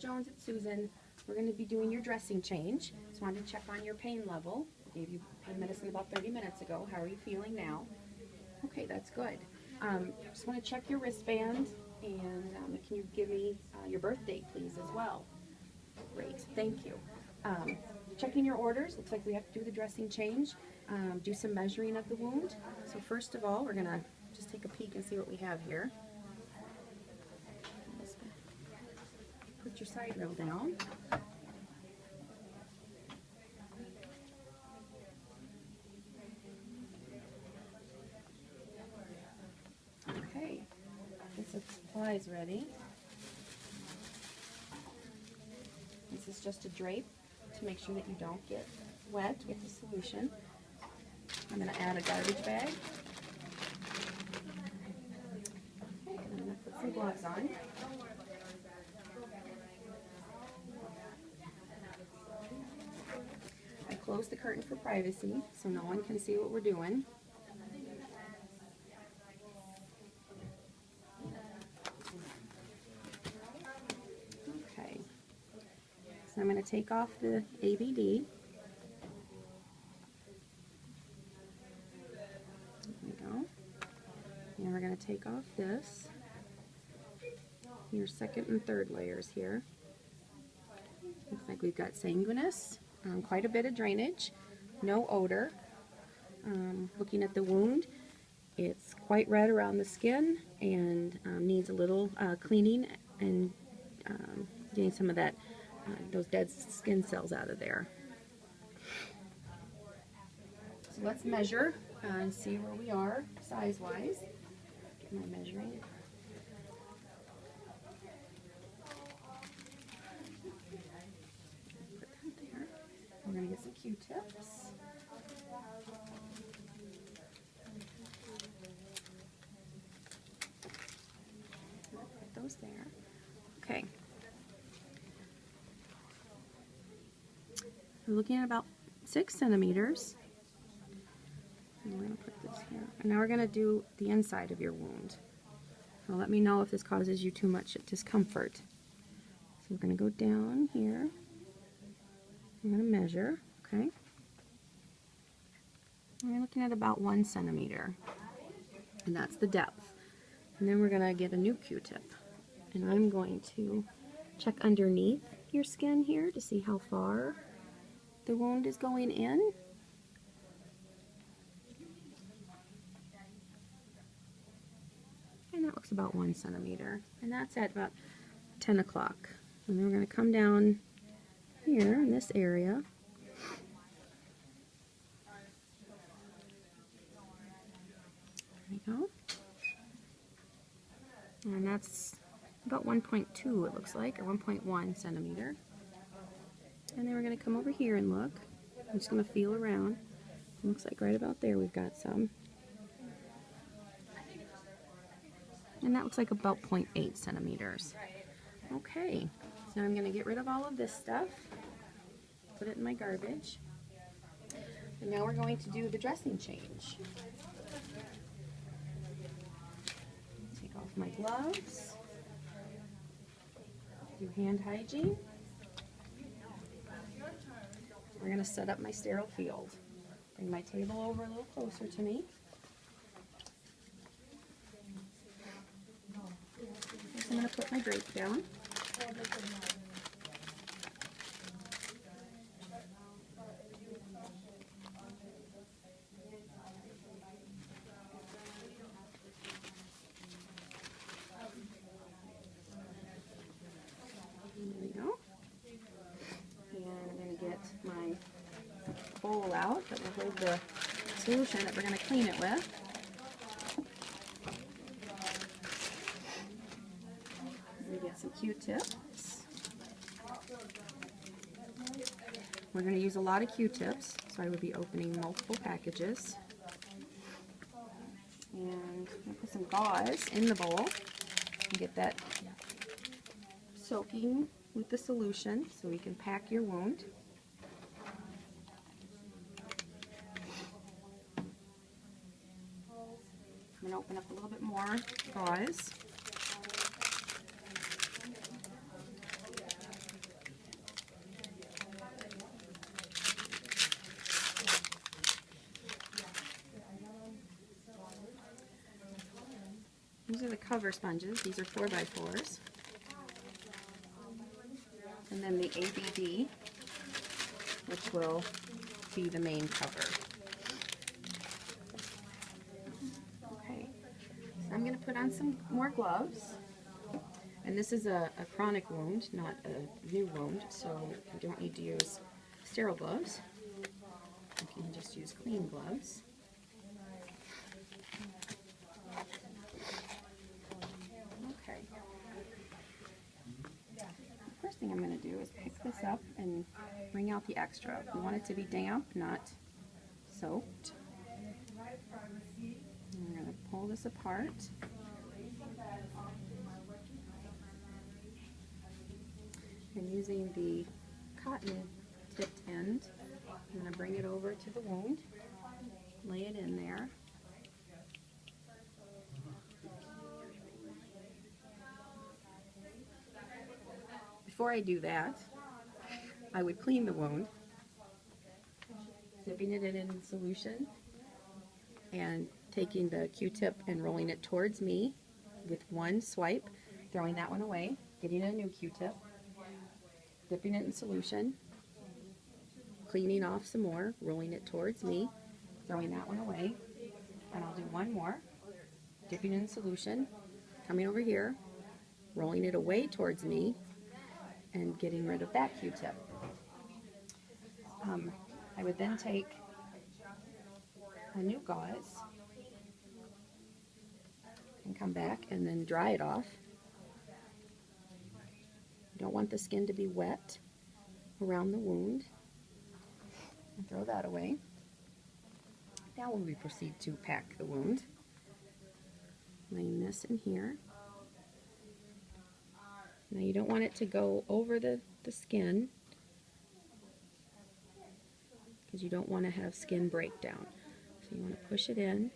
Jones, it's Susan. We're going to be doing your dressing change. Just wanted to check on your pain level. I gave you pain medicine about 30 minutes ago. How are you feeling now? Okay, that's good. Just want to check your wristband, and can you give me your birth date, please, as well? Great, thank you. Checking your orders. Looks like we have to do the dressing change, do some measuring of the wound. So first of all, we're going to just take a peek and see what we have here. Put your side rail down. Okay, get some supplies ready. This is just a drape to make sure that you don't get wet with the solution. I'm going to add a garbage bag. Okay, and I'm going to put some gloves on. I close the curtain for privacy so no one can see what we're doing. Okay, so I'm going to take off the ABD. There we go. And we're going to take off this. Your second and third layers here. Looks like we've got sanguinous, quite a bit of drainage, no odor. Looking at the wound, it's quite red around the skin and needs a little cleaning and getting some of that those dead skin cells out of there. So let's measure and see where we are size-wise. Get my measuring. Put that there. We're going to get some Q-tips. Put those there. Okay. We're looking at about 6 centimeters. And we're going to put this here. And now we're going to do the inside of your wound. So let me know if this causes you too much discomfort. So we're going to go down here. I'm going to measure, okay? And we're looking at about 1 centimeter. And that's the depth. And then we're going to get a new Q-tip. And I'm going to check underneath your skin here to see how far the wound is going in. And that looks about 1 centimeter. And that's at about 10 o'clock. And then we're going to come down here in this area. There we go. And that's about 1.2 it looks like, or 1.1 centimeter. And then we're going to come over here and look. I'm just going to feel around. It looks like right about there we've got some. And that looks like about 0.8 centimeters. Okay, so I'm going to get rid of all of this stuff. Put it in my garbage. And now we're going to do the dressing change. Take off my gloves. Do hand hygiene. We're going to set up my sterile field. Bring my table over a little closer to me. First I'm going to put my drape down. There we go. And I'm going to get my bowl out that will hold the solution that we're going to clean it with. We get some Q-tips. We're going to use a lot of Q-tips, so I would be opening multiple packages. And I'm going to put some gauze in the bowl and get that soaking with the solution so we can pack your wound. I'm going to open up a little bit more gauze. These are the cover sponges. These are 4x4s. And then the ABD, which will be the main cover. Okay, so I'm going to put on some more gloves. And this is a chronic wound, not a new wound, so you don't need to use sterile gloves. You can just use clean gloves. Okay. The first thing I'm going to do is pick this up and bring out the extra. We want it to be damp, not soaked. And we're going to pull this apart. And using the cotton tipped end, I'm going to bring it over to the wound, lay it in there. Before I do that, I would clean the wound, dipping it in solution and taking the Q-tip and rolling it towards me with one swipe, throwing that one away, getting a new Q-tip, dipping it in solution, cleaning off some more, rolling it towards me, throwing that one away, and I'll do one more, dipping it in solution, coming over here, rolling it away towards me, and getting rid of that Q-tip. I would then take a new gauze and come back and then dry it off. You don't want the skin to be wet around the wound. And throw that away. Now we proceed to pack the wound. Laying this in here. Now you don't want it to go over the skin because you don't want to have skin breakdown. So you want to push it in.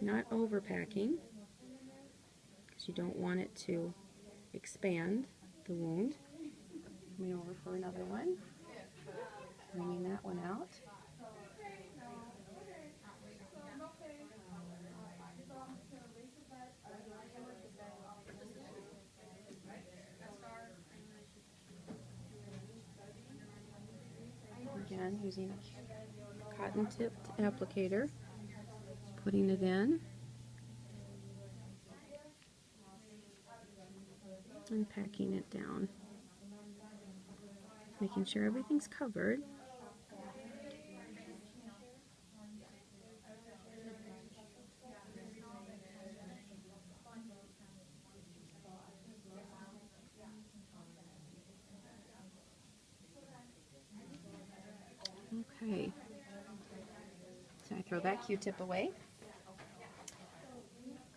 Not overpacking because you don't want it to expand the wound. Coming over for another one. Bringing that one out. Again, using a cotton tipped applicator, putting it in. And packing it down. Making sure everything's covered. Okay. So I throw that Q-tip away.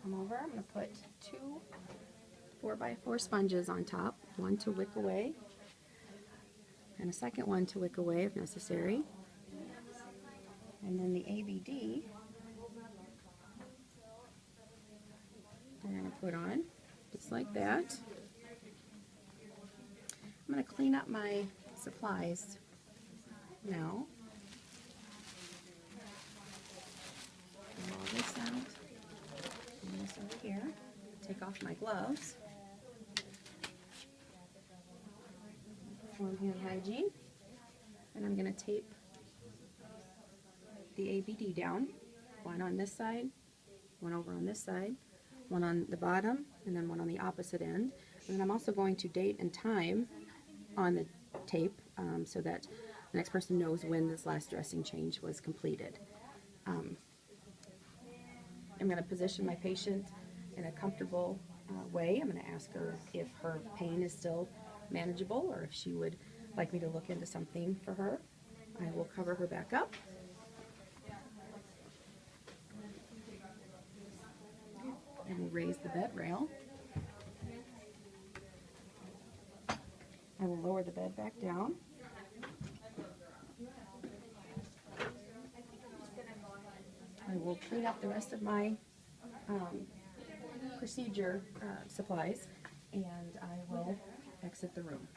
Come over, I'm going to put 2 4x4 sponges on top, one to wick away, and a second one to wick away if necessary. And then the ABD we're going to put on, just like that. I'm going to clean up my supplies now. Pull all this out, and this over here. Take off my gloves. Perform hand hygiene. And I'm going to tape the ABD down. One on this side, one over on this side, one on the bottom, and then one on the opposite end. And then I'm also going to date and time on the tape so that the next person knows when this last dressing change was completed. I'm going to position my patient in a comfortable way. I'm going to ask her if her pain is still manageable or if she would like me to look into something for her. I will cover her back up. And we'll raise the bed rail. I will lower the bed back down. I will clean up the rest of my procedure supplies, and I will exit the room.